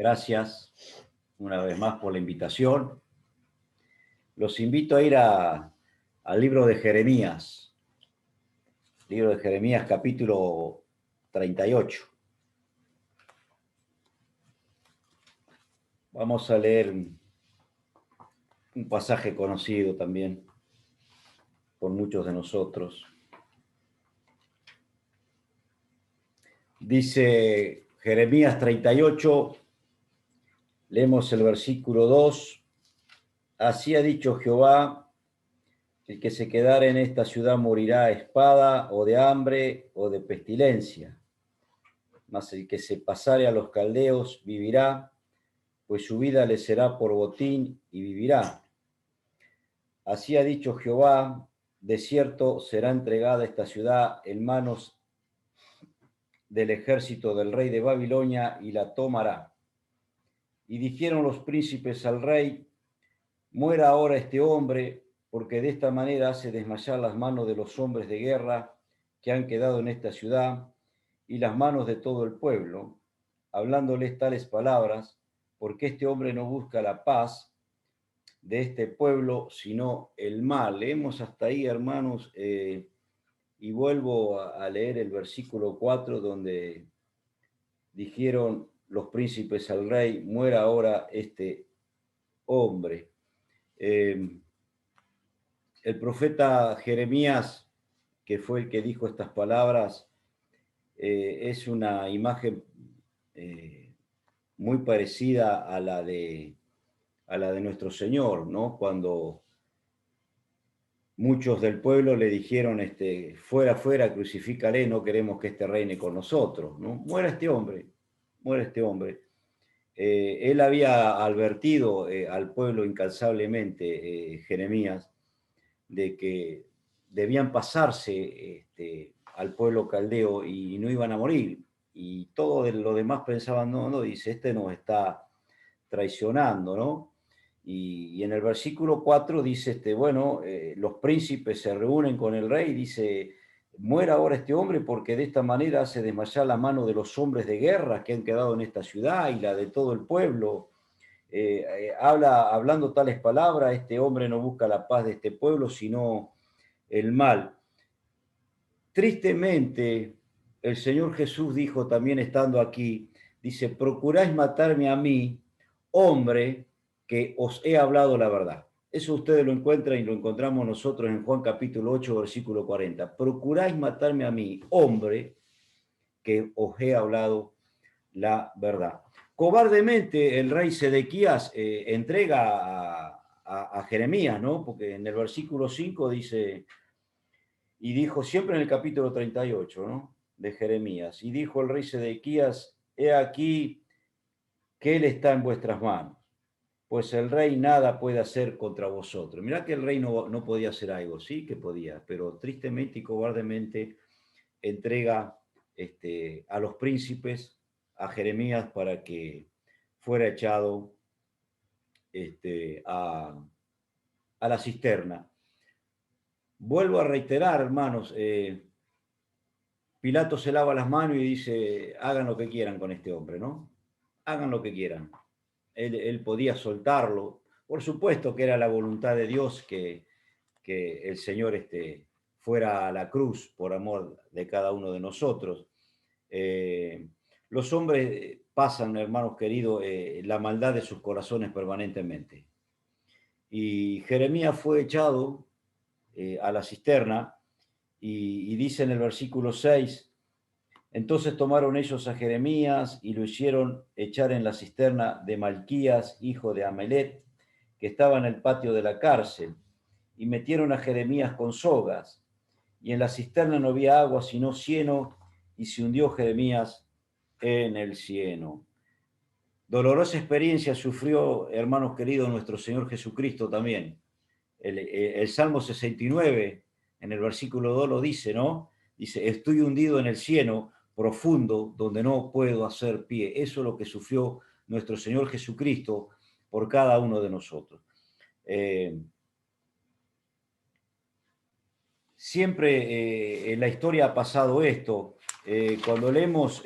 Gracias una vez más por la invitación. Los invito a ir al libro de Jeremías. Libro de Jeremías, capítulo 38. Vamos a leer un pasaje conocido también por muchos de nosotros. Dice Jeremías 38, leemos el versículo 2. Así ha dicho Jehová, el que se quedare en esta ciudad morirá a espada, o de hambre, o de pestilencia. Mas el que se pasare a los caldeos vivirá, pues su vida le será por botín y vivirá. Así ha dicho Jehová, de cierto será entregada esta ciudad en manos del ejército del rey de Babilonia y la tomará. Y dijeron los príncipes al rey, muera ahora este hombre, porque de esta manera hace desmayar las manos de los hombres de guerra que han quedado en esta ciudad y las manos de todo el pueblo, hablándoles tales palabras, porque este hombre no busca la paz de este pueblo, sino el mal. Leemos hasta ahí, hermanos, y vuelvo a leer el versículo 4, donde dijeron los príncipes al rey, muera ahora este hombre. El profeta Jeremías, que fue el que dijo estas palabras, es una imagen muy parecida a la de nuestro Señor, ¿no? Cuando muchos del pueblo le dijeron, fuera, fuera, crucifícale, no queremos que este reine con nosotros, ¿no? Muera este hombre, muera este hombre. Él había advertido al pueblo incansablemente, Jeremías, de que debían pasarse al pueblo caldeo y no iban a morir. Y todo lo demás pensaban, no, dice, este nos está traicionando, ¿no? Y en el versículo 4 dice, los príncipes se reúnen con el rey, dice, muera ahora este hombre porque de esta manera hace desmayar la mano de los hombres de guerra que han quedado en esta ciudad y la de todo el pueblo. Hablando tales palabras, este hombre no busca la paz de este pueblo, sino el mal. Tristemente, el Señor Jesús dijo también estando aquí, dice, procuráis matarme a mí, hombre, que os he hablado la verdad. Eso ustedes lo encuentran y lo encontramos nosotros en Juan capítulo 8, versículo 40. Procuráis matarme a mí, hombre, que os he hablado la verdad. Cobardemente el rey Sedequías entrega a Jeremías, ¿no? Porque en el versículo 5 dice, y dijo siempre en el capítulo 38, ¿no? De Jeremías, y dijo el rey Sedequías, he aquí que él está en vuestras manos, pues el rey nada puede hacer contra vosotros. Mirá que el rey no podía hacer algo, sí que podía, pero tristemente y cobardemente entrega a los príncipes a Jeremías para que fuera echado a la cisterna. Vuelvo a reiterar, hermanos, Pilato se lava las manos y dice, hagan lo que quieran con este hombre, ¿no? Hagan lo que quieran. Él podía soltarlo. Por supuesto que era la voluntad de Dios que el Señor fuera a la cruz por amor de cada uno de nosotros. Los hombres pasan, hermanos queridos, la maldad de sus corazones permanentemente. Y Jeremías fue echado a la cisterna y dice en el versículo 6, entonces tomaron ellos a Jeremías y lo hicieron echar en la cisterna de Malquías, hijo de Amelet, que estaba en el patio de la cárcel, y metieron a Jeremías con sogas, y en la cisterna no había agua sino cieno, y se hundió Jeremías en el cieno. Dolorosa experiencia sufrió, hermanos queridos, nuestro Señor Jesucristo también. El Salmo 69, en el versículo 2 lo dice, ¿no? Dice, estoy hundido en el cieno profundo donde no puedo hacer pie. Eso es lo que sufrió nuestro Señor Jesucristo por cada uno de nosotros. Siempre en la historia ha pasado esto. Cuando leemos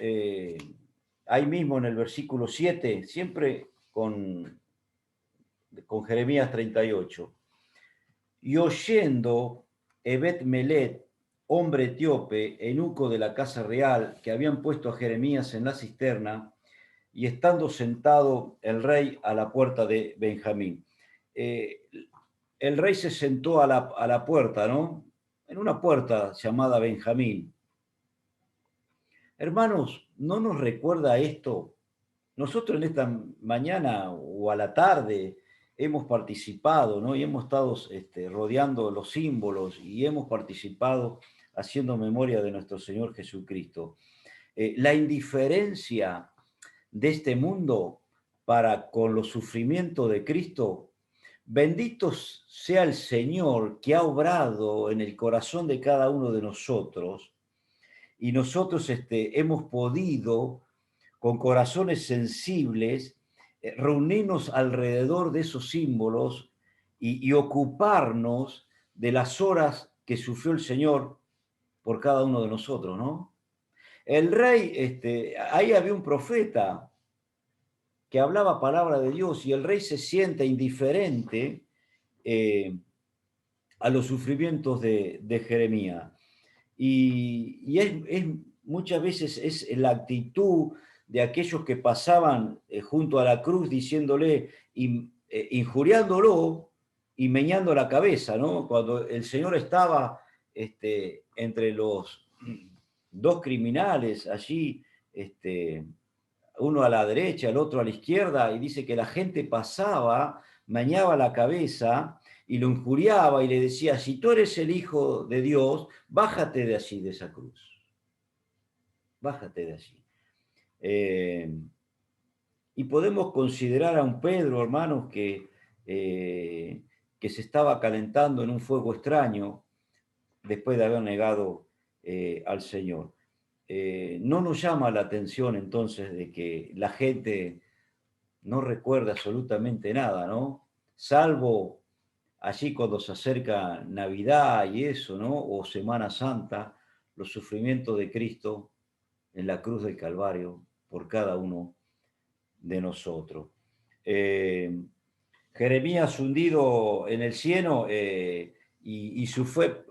ahí mismo en el versículo 7, siempre con Jeremías 38. Y oyendo Ebed-Melet, hombre etíope, eunuco de la casa real, que habían puesto a Jeremías en la cisterna, y estando sentado el rey a la puerta de Benjamín. El rey se sentó a la puerta, ¿no? En una puerta llamada Benjamín. Hermanos, ¿no nos recuerda esto? Nosotros en esta mañana o a la tarde hemos participado, ¿no? Y hemos estado rodeando los símbolos y hemos participado haciendo memoria de nuestro Señor Jesucristo. La indiferencia de este mundo para con los sufrimientos de Cristo, bendito sea el Señor que ha obrado en el corazón de cada uno de nosotros y nosotros hemos podido con corazones sensibles, reunirnos alrededor de esos símbolos y ocuparnos de las horas que sufrió el Señor por cada uno de nosotros, ¿no? El rey, ahí había un profeta que hablaba palabra de Dios y el rey se siente indiferente a los sufrimientos de Jeremías. Y muchas veces es la actitud de aquellos que pasaban junto a la cruz diciéndole, injuriándolo y meñando la cabeza, ¿no? Cuando el Señor estaba entre los dos criminales allí, uno a la derecha, el otro a la izquierda, y dice que la gente pasaba, meñaba la cabeza y lo injuriaba y le decía, si tú eres el Hijo de Dios, bájate de allí, de esa cruz. Bájate de allí. Y podemos considerar a un Pedro, hermanos, que se estaba calentando en un fuego extraño después de haber negado al Señor. No nos llama la atención entonces de que la gente no recuerda absolutamente nada, ¿no? Salvo allí cuando se acerca Navidad y eso, ¿no? O Semana Santa, los sufrimientos de Cristo en la cruz del Calvario por cada uno de nosotros. Jeremías hundido en el cieno y su fe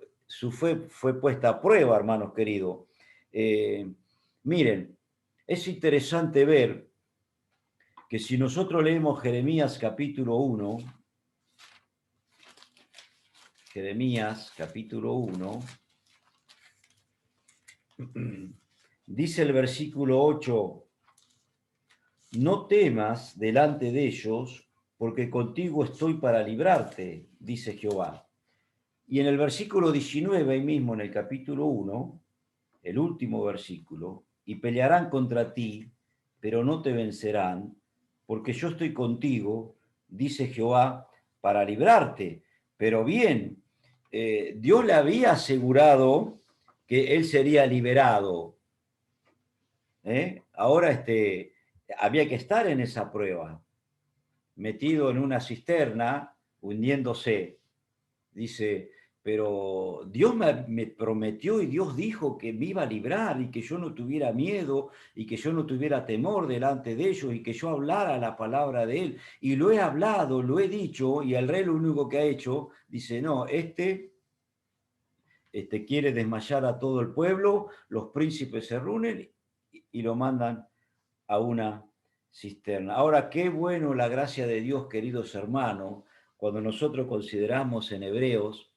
fue puesta a prueba, hermanos queridos. Miren, es interesante ver que si nosotros leemos Jeremías capítulo 1, Jeremías capítulo 1, dice el versículo 8, no temas delante de ellos, porque contigo estoy para librarte, dice Jehová. Y en el versículo 19, ahí mismo en el capítulo 1, el último versículo, y pelearán contra ti, pero no te vencerán, porque yo estoy contigo, dice Jehová, para librarte. Pero bien, Dios le había asegurado que él sería liberado. Ahora había que estar en esa prueba, metido en una cisterna, hundiéndose. Dice, pero Dios me prometió y Dios dijo que me iba a librar y que yo no tuviera miedo y que yo no tuviera temor delante de ellos y que yo hablara la palabra de Él. Y lo he hablado, lo he dicho, y el rey lo único que ha hecho, dice, no, quiere desmayar a todo el pueblo, los príncipes se reúnen y lo mandan a una cisterna. Ahora, qué bueno la gracia de Dios, queridos hermanos, cuando nosotros consideramos en Hebreos,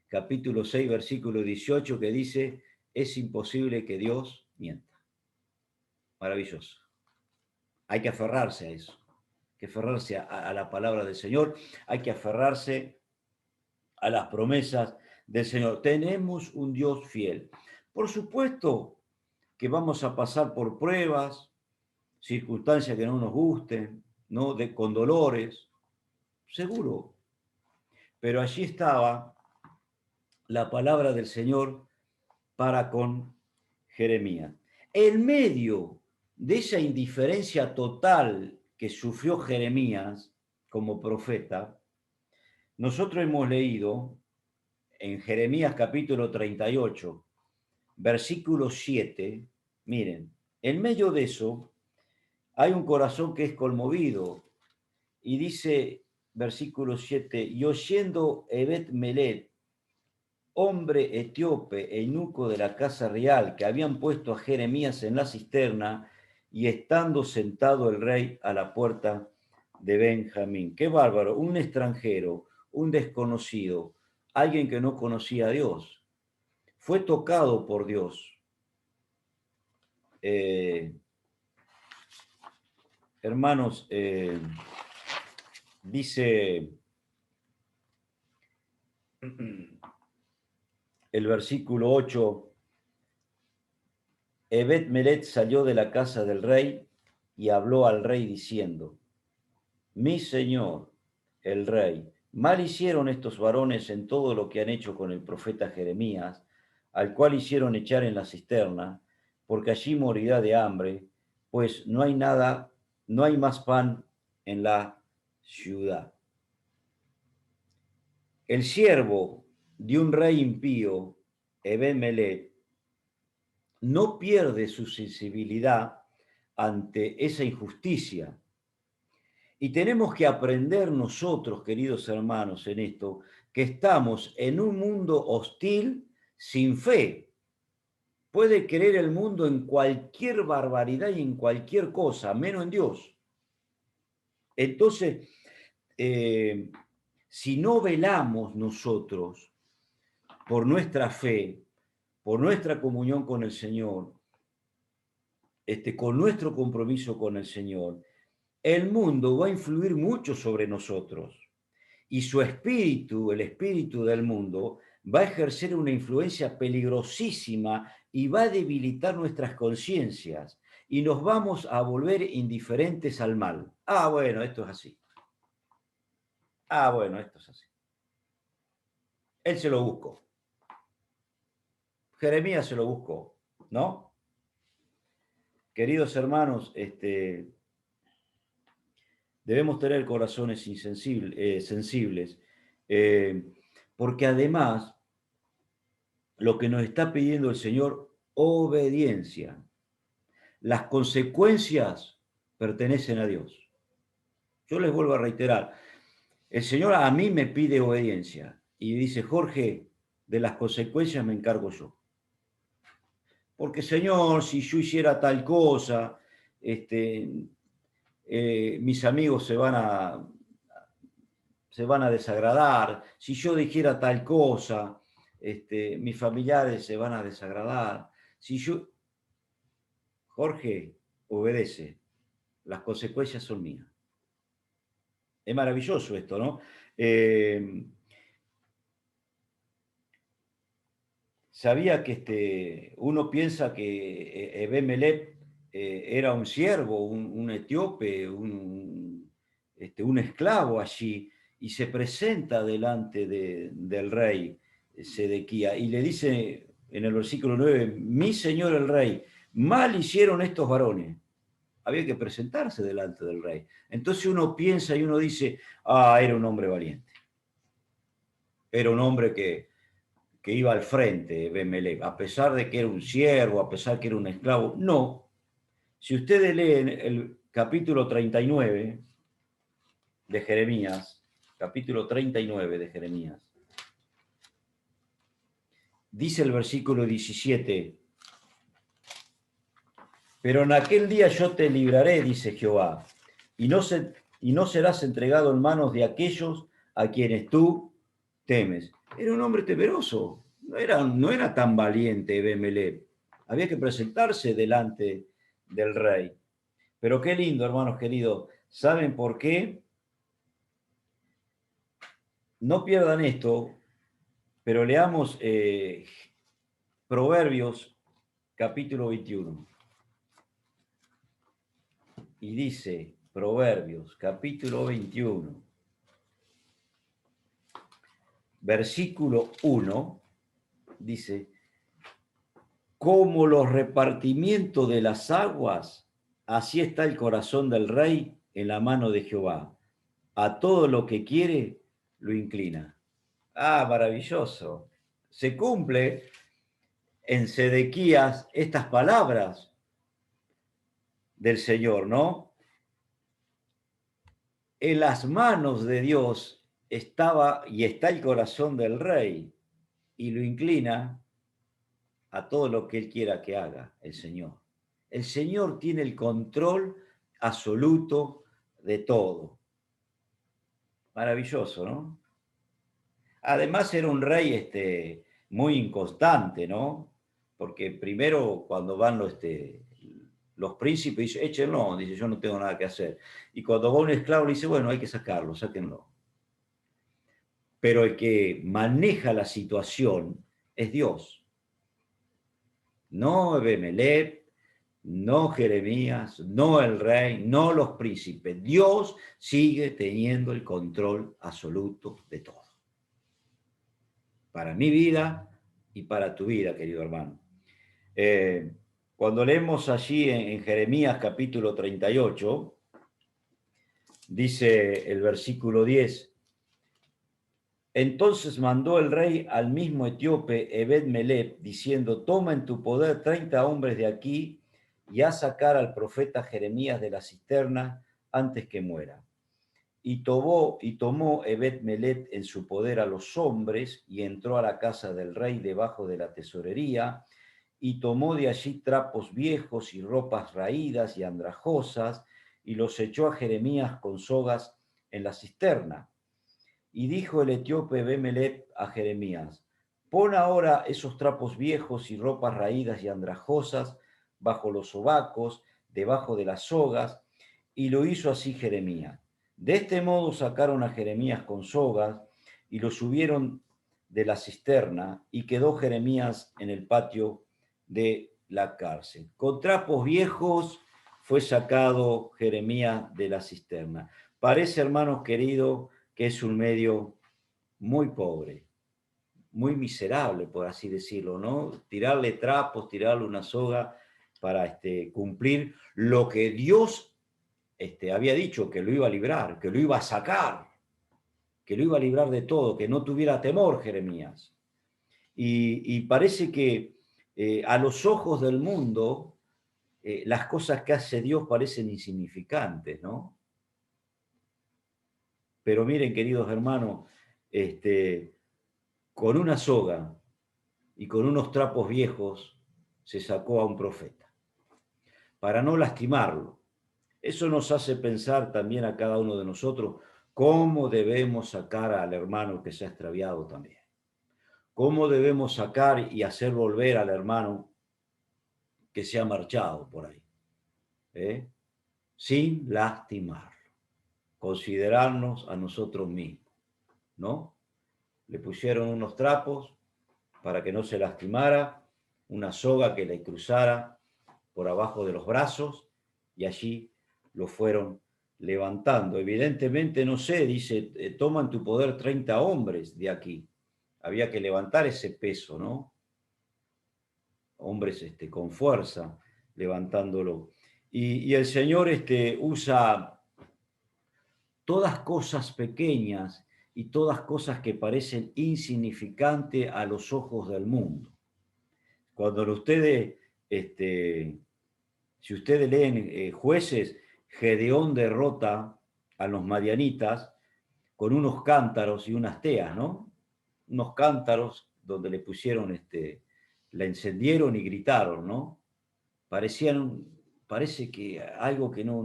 capítulo 6, versículo 18, que dice, es imposible que Dios mienta. Maravilloso. Hay que aferrarse a eso, hay que aferrarse a la palabra del Señor, hay que aferrarse a las promesas del Señor. Tenemos un Dios fiel. Por supuesto que vamos a pasar por pruebas, circunstancias que no nos gusten, ¿no? Con dolores, seguro. Pero allí estaba la palabra del Señor para con Jeremías. En medio de esa indiferencia total que sufrió Jeremías como profeta, nosotros hemos leído en Jeremías capítulo 38, versículo 7, miren, en medio de eso, Hay un corazón que es conmovido. Y dice, versículo 7, y oyendo Ebed-Melech, hombre etíope, eunuco de la casa real, que habían puesto a Jeremías en la cisterna, y estando sentado el rey a la puerta de Benjamín. Qué bárbaro, un extranjero, un desconocido, alguien que no conocía a Dios, fue tocado por Dios. Hermanos, dice el versículo 8, Ebed-Melech salió de la casa del rey y habló al rey diciendo, mi señor, el rey, mal hicieron estos varones en todo lo que han hecho con el profeta Jeremías, al cual hicieron echar en la cisterna, porque allí morirá de hambre, pues no hay nada, no hay más pan en la ciudad. El siervo de un rey impío, Ebed-Melech, no pierde su sensibilidad ante esa injusticia. Y tenemos que aprender nosotros, queridos hermanos, en esto, que estamos en un mundo hostil sin fe. Puede creer el mundo en cualquier barbaridad y en cualquier cosa, menos en Dios. Entonces, si no velamos nosotros por nuestra fe, por nuestra comunión con el Señor, con nuestro compromiso con el Señor, el mundo va a influir mucho sobre nosotros. Y su espíritu, el espíritu del mundo, va a ejercer una influencia peligrosísima y va a debilitar nuestras conciencias y nos vamos a volver indiferentes al mal. Ah, bueno, esto es así. Ah, bueno, esto es así. Él se lo buscó. Jeremías se lo buscó, ¿no? Queridos hermanos, debemos tener corazones sensibles, porque además lo que nos está pidiendo el Señor, obediencia. Las consecuencias pertenecen a Dios. Yo les vuelvo a reiterar, el Señor a mí me pide obediencia y dice, Jorge, de las consecuencias me encargo yo. Porque Señor, si yo hiciera tal cosa, mis amigos se van a desagradar. Si yo dijera tal cosa, mis familiares se van a desagradar. Si yo, Jorge, obedece, las consecuencias son mías. Es maravilloso esto, ¿no? Sabía que uno piensa que Ebed-Melech era un siervo, un etíope, un esclavo allí, y se presenta delante del rey Sedequía y le dice en el versículo 9, mi señor el rey, mal hicieron estos varones. Había que presentarse delante del rey. Entonces uno piensa y uno dice, ah, era un hombre valiente. Era un hombre que iba al frente, Ebed-Melech, a pesar de que era un siervo, a pesar de que era un esclavo. No. Si ustedes leen el capítulo 39 de Jeremías, capítulo 39 de Jeremías, dice el versículo 17, pero en aquel día yo te libraré, dice Jehová, y no serás entregado en manos de aquellos a quienes tú temes. Era un hombre temeroso, no era tan valiente Ebed-Melech. Había que presentarse delante del rey. Pero qué lindo, hermanos queridos. ¿Saben por qué? No pierdan esto, pero leamos Proverbios capítulo 21. Y dice, Proverbios capítulo 21, versículo 1, dice, como los repartimientos de las aguas, así está el corazón del rey en la mano de Jehová. A todo lo que quiere, lo inclina. Ah, maravilloso. Se cumple en Sedequías estas palabras. del Señor, ¿no? En las manos de Dios estaba y está el corazón del rey, y lo inclina a todo lo que él quiera que haga, el Señor. El Señor tiene el control absoluto de todo. Maravilloso, ¿no? Además era un rey muy inconstante, ¿no? Porque primero cuando van los príncipes, dice, échenlo, dice, yo no tengo nada que hacer. Y cuando va un esclavo, le dice, bueno, hay que sacarlo, sáquenlo. Pero el que maneja la situación es Dios. No Ebemelec, no Jeremías, no el rey, no los príncipes. Dios sigue teniendo el control absoluto de todo. Para mi vida y para tu vida, querido hermano. Cuando leemos allí en Jeremías capítulo 38, dice el versículo 10, entonces mandó el rey al mismo etíope Ebed-Melech, diciendo, toma en tu poder 30 hombres de aquí y haz sacar al profeta Jeremías de la cisterna antes que muera. Y tomó Ebed-Melech en su poder a los hombres y entró a la casa del rey debajo de la tesorería y tomó de allí trapos viejos y ropas raídas y andrajosas y los echó a Jeremías con sogas en la cisterna. Y dijo el etíope Ebed-Melech a Jeremías, pon ahora esos trapos viejos y ropas raídas y andrajosas bajo los sobacos, debajo de las sogas, y lo hizo así Jeremías. De este modo sacaron a Jeremías con sogas y lo subieron de la cisterna y quedó Jeremías en el patio de la cárcel. Con trapos viejos fue sacado Jeremías de la cisterna. Parece, hermanos queridos, que es un medio muy pobre, muy miserable, por así decirlo, ¿no? Tirarle trapos, tirarle una soga para cumplir lo que Dios había dicho que lo iba a librar, que lo iba a sacar, que lo iba a librar de todo, que no tuviera temor Jeremías. Y parece que a los ojos del mundo las cosas que hace Dios parecen insignificantes, ¿no? Pero miren, queridos hermanos, con una soga y con unos trapos viejos se sacó a un profeta, para no lastimarlo. Eso nos hace pensar también a cada uno de nosotros cómo debemos sacar al hermano que se ha extraviado también. Cómo debemos sacar y hacer volver al hermano que se ha marchado por ahí. Sin lastimarlo. Considerarnos a nosotros mismos, ¿no? Le pusieron unos trapos para que no se lastimara, una soga que le cruzara por abajo de los brazos y allí lo fueron levantando. Evidentemente, no sé, dice, toma en tu poder 30 hombres de aquí. Había que levantar ese peso, ¿no? Hombres con fuerza, levantándolo. Y el Señor usa todas cosas pequeñas y todas cosas que parecen insignificantes a los ojos del mundo. Cuando ustedes, si ustedes leen Jueces, Gedeón derrota a los madianitas con unos cántaros y unas teas, ¿no? Unos cántaros donde le pusieron, la encendieron y gritaron, ¿no? Parece que algo que no,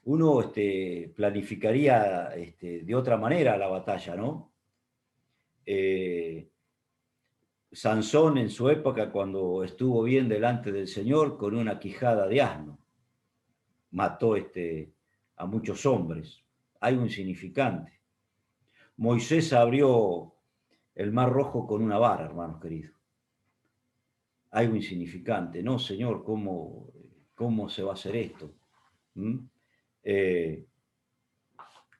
uno planificaría de otra manera la batalla, ¿no? Sansón en su época, cuando estuvo bien delante del Señor, con una quijada de asno, mató a muchos hombres. Algo insignificante. Moisés abrió el mar rojo con una vara, hermanos queridos. Algo insignificante. No, Señor, ¿cómo se va a hacer esto?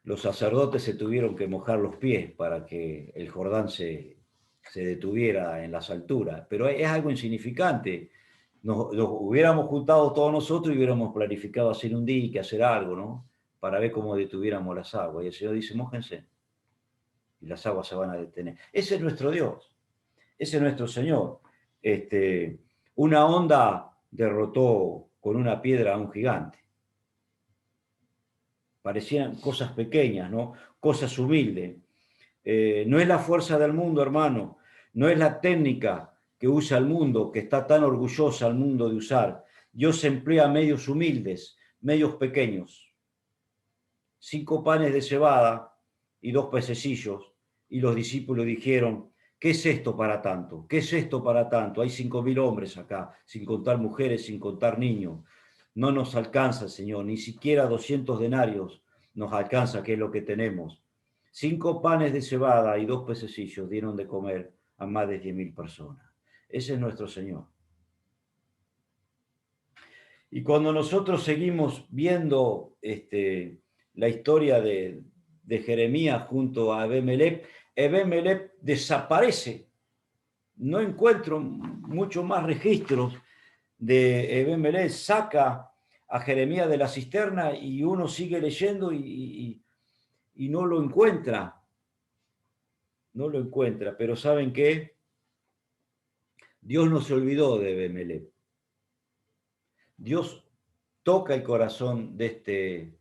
Los sacerdotes se tuvieron que mojar los pies para que el Jordán se detuviera en las alturas, pero es algo insignificante. Nos hubiéramos juntado todos nosotros y hubiéramos planificado hacer un dique, hacer algo, ¿no? Para ver cómo detuviéramos las aguas. Y el Señor dice, mójense, y las aguas se van a detener. Ese es nuestro Dios, ese es nuestro Señor. Una onda derrotó con una piedra a un gigante. Parecían cosas pequeñas, ¿no? Cosas humildes. No es la fuerza del mundo, hermano. No es la técnica que usa el mundo, que está tan orgullosa el mundo de usar. Dios emplea medios humildes, medios pequeños. 5 panes de cebada y 2 pececillos. Y los discípulos dijeron, ¿qué es esto para tanto? ¿Qué es esto para tanto? Hay 5.000 hombres acá, sin contar mujeres, sin contar niños. No nos alcanza, Señor, ni siquiera 200 denarios nos alcanza, que es lo que tenemos. 5 panes de cebada y 2 pececillos dieron de comer a más de 10.000 personas. Ese es nuestro Señor. Y cuando nosotros seguimos viendo la historia de Jeremías junto a Ebemelech desaparece. No encuentro mucho más registros de Ebemelech. Saca a Jeremías de la cisterna y uno sigue leyendo y no lo encuentra. No lo encuentra, pero ¿saben qué? Dios no se olvidó de Ebemelech. Dios toca el corazón de este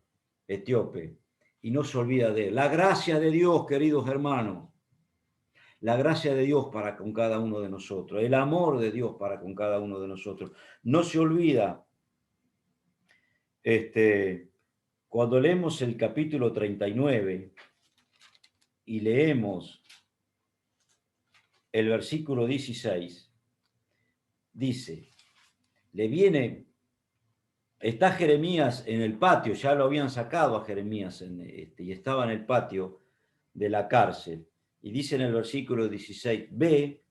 etíope y no se olvida de él. La gracia de Dios, queridos hermanos, la gracia de Dios para con cada uno de nosotros, el amor de Dios para con cada uno de nosotros. No se olvida, cuando leemos el capítulo 39 y leemos el versículo 16, dice, está Jeremías en el patio, ya lo habían sacado a Jeremías y estaba en el patio de la cárcel. Y dice en el versículo 16, ve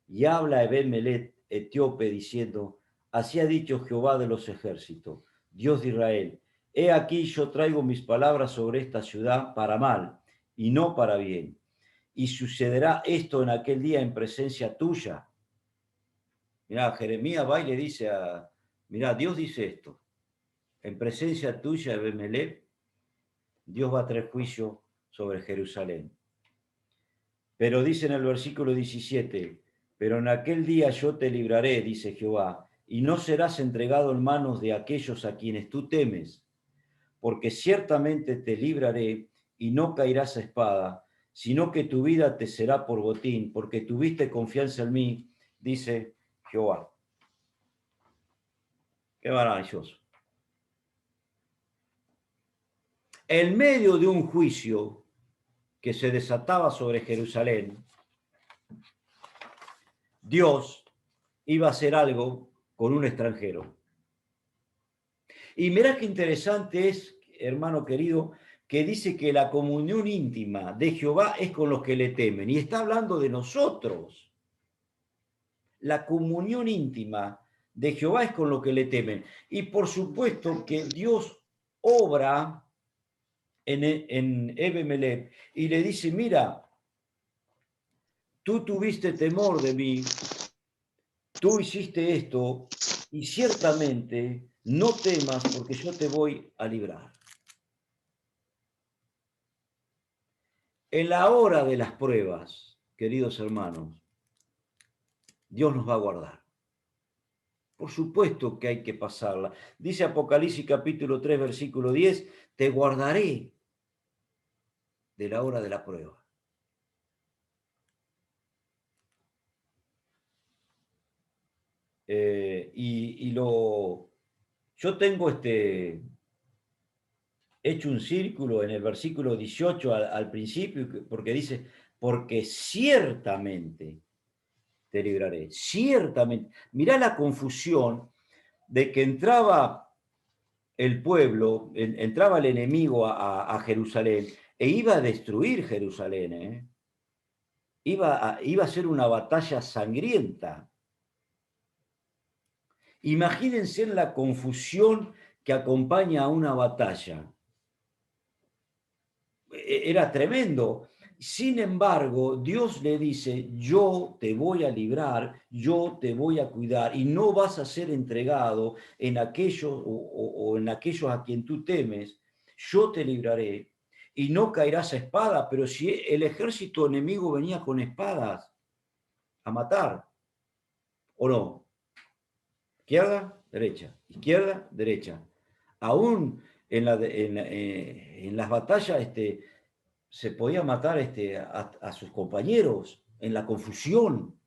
y habla a Ebemelech etíope diciendo, así ha dicho Jehová de los ejércitos, Dios de Israel, he aquí yo traigo mis palabras sobre esta ciudad para mal y no para bien. Y sucederá esto en aquel día en presencia tuya. Mirá, Jeremías va y le dice mirá, Dios dice esto, en presencia tuya, Ebemelech, Dios va a traer juicio sobre Jerusalén. Pero dice en el versículo 17, pero en aquel día yo te libraré, dice Jehová, y no serás entregado en manos de aquellos a quienes tú temes, porque ciertamente te libraré y no caerás a espada, sino que tu vida te será por botín, porque tuviste confianza en mí, dice Jehová. Qué maravilloso. En medio de un juicio que se desataba sobre Jerusalén, Dios iba a hacer algo con un extranjero. Y mirá qué interesante es, hermano querido, que dice que la comunión íntima de Jehová es con los que le temen. Y está hablando de nosotros. La comunión íntima de Jehová es con los que le temen. Y por supuesto que Dios obra en Ebemelech y le dice, mira, tú tuviste temor de mí, tú hiciste esto y ciertamente no temas porque yo te voy a librar. En la hora de las pruebas, queridos hermanos, Dios nos va a guardar. Por supuesto que hay que pasarla. Dice Apocalipsis capítulo 3, versículo 10, te guardaré de la hora de la prueba. Yo tengo hecho un círculo en el versículo 18 al principio, porque dice, porque ciertamente te libraré, ciertamente. Mirá la confusión de que entraba el pueblo, entraba el enemigo a Jerusalén e iba a destruir Jerusalén, ¿eh? Iba a ser una batalla sangrienta. Imagínense la confusión que acompaña a una batalla. Era tremendo. Sin embargo, Dios le dice, yo te voy a librar, yo te voy a cuidar y no vas a ser entregado en aquellos o en aquellos a quien tú temes, yo te libraré y no caerás a espada, pero si el ejército enemigo venía con espadas a matar, ¿o no? ¿Izquierda? derecha, izquierda, derecha. Aún en las batallas se podía matar a sus compañeros en la confusión,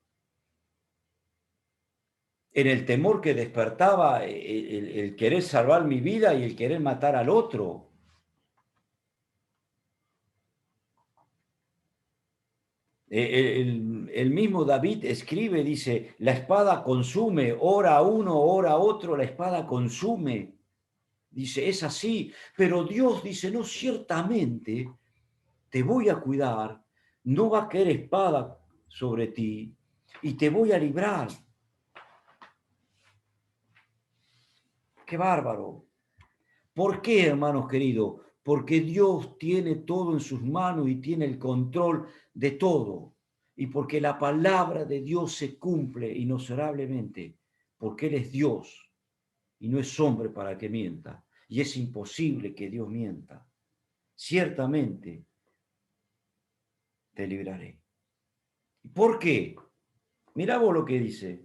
en el temor que despertaba el querer salvar mi vida y el querer matar al otro. El mismo David escribe, dice, la espada consume, ora a uno, ora a otro, la espada consume. Dice, es así, pero Dios dice, no, ciertamente te voy a cuidar, no va a caer espada sobre ti y te voy a librar. ¡Qué bárbaro! ¿Por qué, hermanos queridos? Porque Dios tiene todo en sus manos y tiene el control de todo. Y porque la palabra de Dios se cumple inexorablemente, porque Él es Dios y no es hombre para que mienta. Y es imposible que Dios mienta. Ciertamente te libraré. ¿Por qué? Mirá vos lo que dice,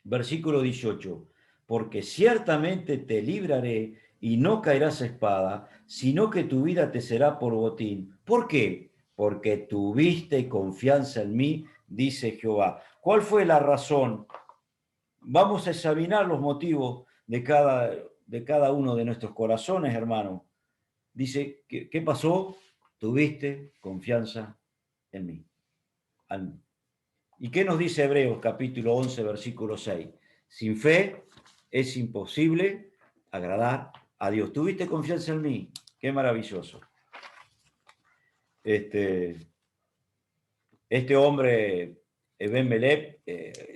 versículo 18. Porque ciertamente te libraré y no caerás a espada, sino que tu vida te será por botín. ¿Por qué? Porque tuviste confianza en mí, dice Jehová. ¿Cuál fue la razón? Vamos a examinar los motivos de cada uno de nuestros corazones, hermano. Dice, ¿qué pasó? Tuviste confianza en mí. ¿Y qué nos dice Hebreos capítulo 11, versículo 6? Sin fe es imposible agradar a Dios. ¿Tuviste confianza en mí? Qué maravilloso. Este hombre, Ben Melech,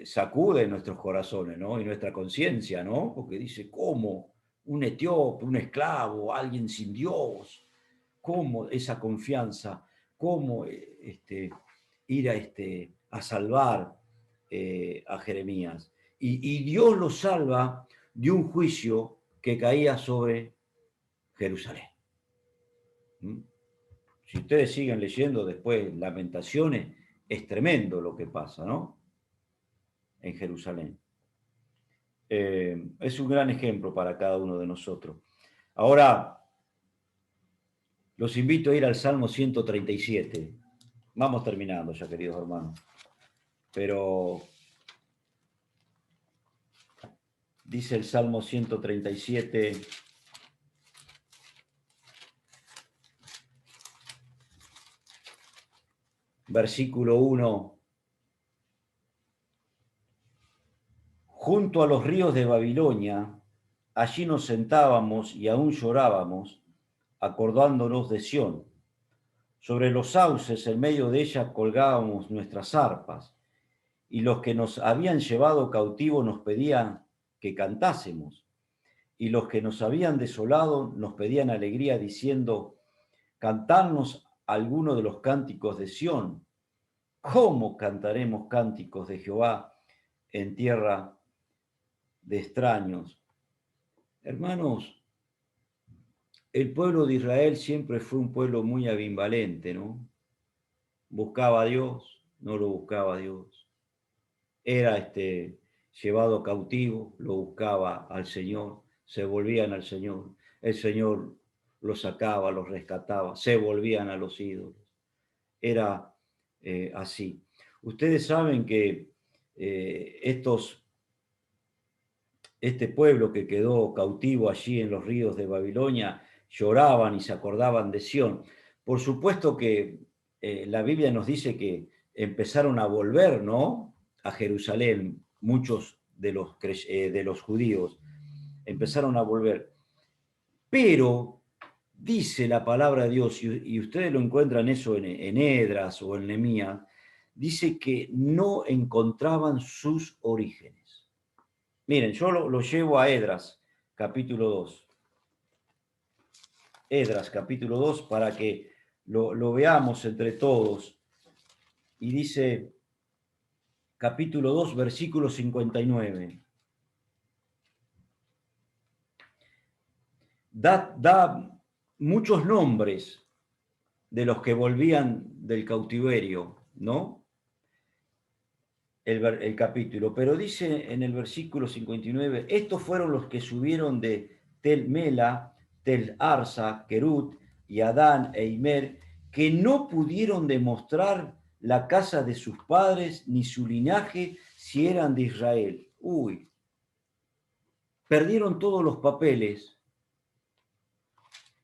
sacude nuestros corazones, ¿no? Y nuestra conciencia, ¿no? Porque dice, ¿cómo? Un etíope, un esclavo, alguien sin Dios. ¿Cómo esa confianza? ¿Cómo ir a salvar a Jeremías? Y Dios lo salva de un juicio que caía sobre Jerusalén. ¿Mm? Si ustedes siguen leyendo después Lamentaciones, es tremendo lo que pasa, ¿no? En Jerusalén. Es un gran ejemplo para cada uno de nosotros. Ahora, los invito a ir al Salmo 137. Vamos terminando ya, queridos hermanos. Pero dice el Salmo 137, versículo 1. Junto a los ríos de Babilonia, allí nos sentábamos y aún llorábamos, acordándonos de Sión. Sobre los sauces, en medio de ella, colgábamos nuestras arpas, y los que nos habían llevado cautivos nos pedían que cantásemos, y los que nos habían desolado nos pedían alegría, diciendo, cantadnos alguno de los cánticos de Sión. ¿Cómo cantaremos cánticos de Jehová en tierra de extraños? Hermanos, el pueblo de Israel siempre fue un pueblo muy ambivalente, ¿no? Buscaba a Dios, no lo buscaba a Dios. Era llevado cautivo, lo buscaba al Señor, se volvían al Señor. El Señor los sacaba, los rescataba, se volvían a los ídolos. Era así. Ustedes saben que este pueblo que quedó cautivo allí en los ríos de Babilonia lloraban y se acordaban de Sión. Por supuesto que la Biblia nos dice que empezaron a volver, ¿no?, a Jerusalén, muchos de los judíos empezaron a volver. Pero dice la palabra de Dios, y ustedes lo encuentran eso en Esdras o en Nehemías, dice que no encontraban sus orígenes. Miren, yo lo llevo a Esdras, capítulo 2. Esdras, capítulo 2, para que lo veamos entre todos. Y dice, capítulo 2, versículo 59. Da muchos nombres de los que volvían del cautiverio, ¿no? el capítulo, pero dice en el versículo 59, estos fueron los que subieron de Tel Mela, Tel Arsa, Kerut y Adán e Imer, que no pudieron demostrar la casa de sus padres ni su linaje si eran de Israel. Uy, perdieron todos los papeles,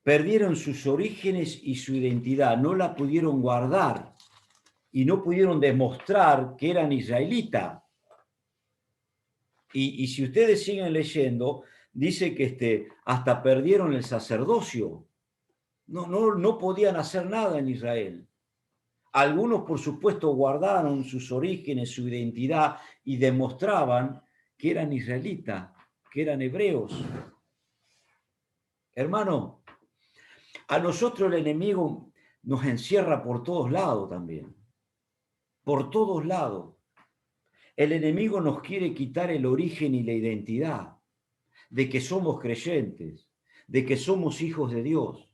perdieron sus orígenes y su identidad, no la pudieron guardar y no pudieron demostrar que eran israelitas. Y si ustedes siguen leyendo, dice que hasta perdieron el sacerdocio. No podían hacer nada en Israel. Algunos, por supuesto, guardaron sus orígenes, su identidad y demostraban que eran israelitas, que eran hebreos. Hermano, a nosotros el enemigo nos encierra por todos lados también. Por todos lados. El enemigo nos quiere quitar el origen y la identidad de que somos creyentes, de que somos hijos de Dios.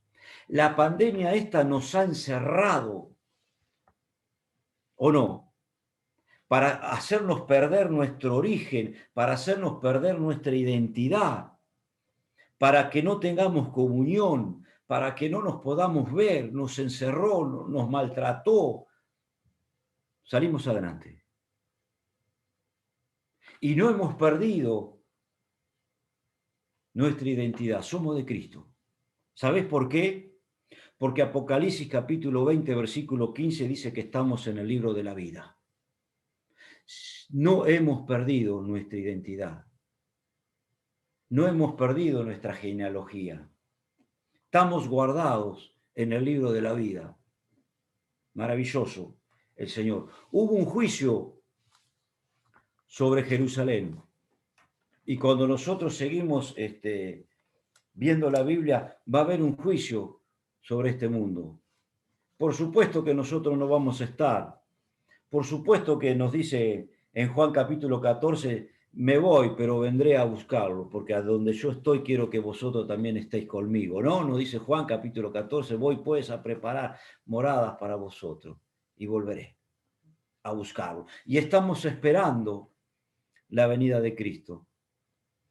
La pandemia esta nos ha encerrado, ¿o no? Para hacernos perder nuestro origen, para hacernos perder nuestra identidad, para que no tengamos comunión, para que no nos podamos ver, nos encerró, nos maltrató. Salimos adelante. Y no hemos perdido nuestra identidad, somos de Cristo. ¿Sabés por qué? Porque Apocalipsis capítulo 20, versículo 15 dice que estamos en el libro de la vida. No hemos perdido nuestra identidad. No hemos perdido nuestra genealogía. Estamos guardados en el libro de la vida. Maravilloso el Señor. Hubo un juicio sobre Jerusalén. Y cuando nosotros seguimos viendo la Biblia, va a haber un juicio sobre este mundo. Por supuesto que nosotros no vamos a estar. Por supuesto que nos dice en Juan capítulo 14, me voy, pero vendré a buscarlo, porque a donde yo estoy quiero que vosotros también estéis conmigo, ¿no? Nos dice Juan capítulo 14, voy pues a preparar moradas para vosotros y volveré a buscarlo. Y estamos esperando la venida de Cristo.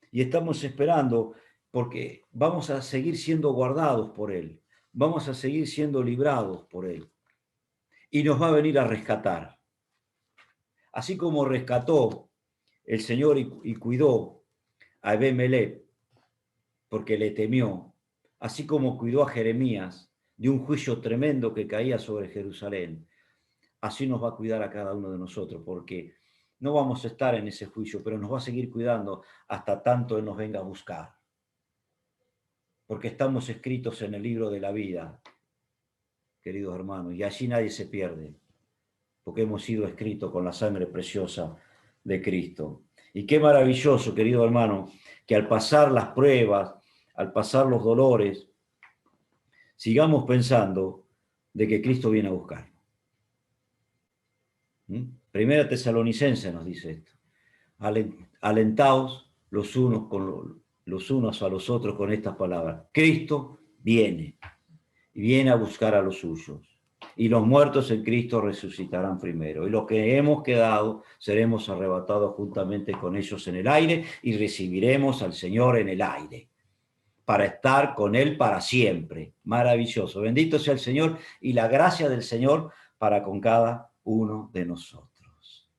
Y estamos esperando porque vamos a seguir siendo guardados por Él. Vamos a seguir siendo librados por Él. Y nos va a venir a rescatar. Así como rescató el Señor y cuidó a Abimelech porque le temió, así como cuidó a Jeremías de un juicio tremendo que caía sobre Jerusalén, así nos va a cuidar a cada uno de nosotros, porque no vamos a estar en ese juicio, pero nos va a seguir cuidando hasta tanto Él nos venga a buscar, porque estamos escritos en el libro de la vida, queridos hermanos, y allí nadie se pierde, porque hemos sido escritos con la sangre preciosa de Cristo. Y qué maravilloso, querido hermano, que al pasar las pruebas, al pasar los dolores, sigamos pensando de que Cristo viene a buscar. Primera Tesalonicense nos dice esto. Alentaos los unos a los otros con estas palabras. Cristo viene y viene a buscar a los suyos. Y los muertos en Cristo resucitarán primero. Y los que hemos quedado seremos arrebatados juntamente con ellos en el aire y recibiremos al Señor en el aire para estar con Él para siempre. Maravilloso. Bendito sea el Señor y la gracia del Señor para con cada uno de nosotros.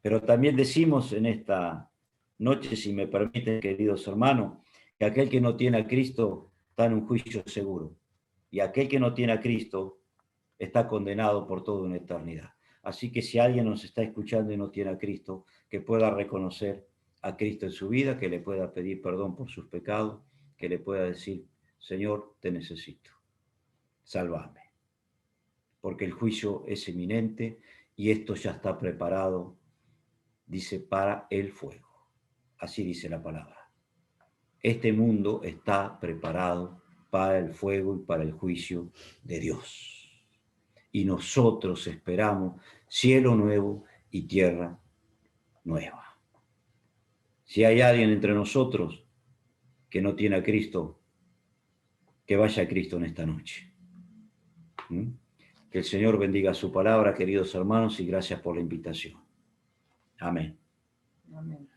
Pero también decimos en esta noche, si me permiten, queridos hermanos, que aquel que no tiene a Cristo está en un juicio seguro. Y aquel que no tiene a Cristo está condenado por toda una eternidad. Así que si alguien nos está escuchando y no tiene a Cristo, que pueda reconocer a Cristo en su vida, que le pueda pedir perdón por sus pecados, que le pueda decir, Señor, te necesito, sálvame, porque el juicio es inminente y esto ya está preparado, dice, para el fuego. Así dice la palabra. Este mundo está preparado para el fuego y para el juicio de Dios. Y nosotros esperamos cielo nuevo y tierra nueva. Si hay alguien entre nosotros que no tiene a Cristo, que vaya a Cristo en esta noche. Que el Señor bendiga su palabra, queridos hermanos, y gracias por la invitación. Amén. Amén.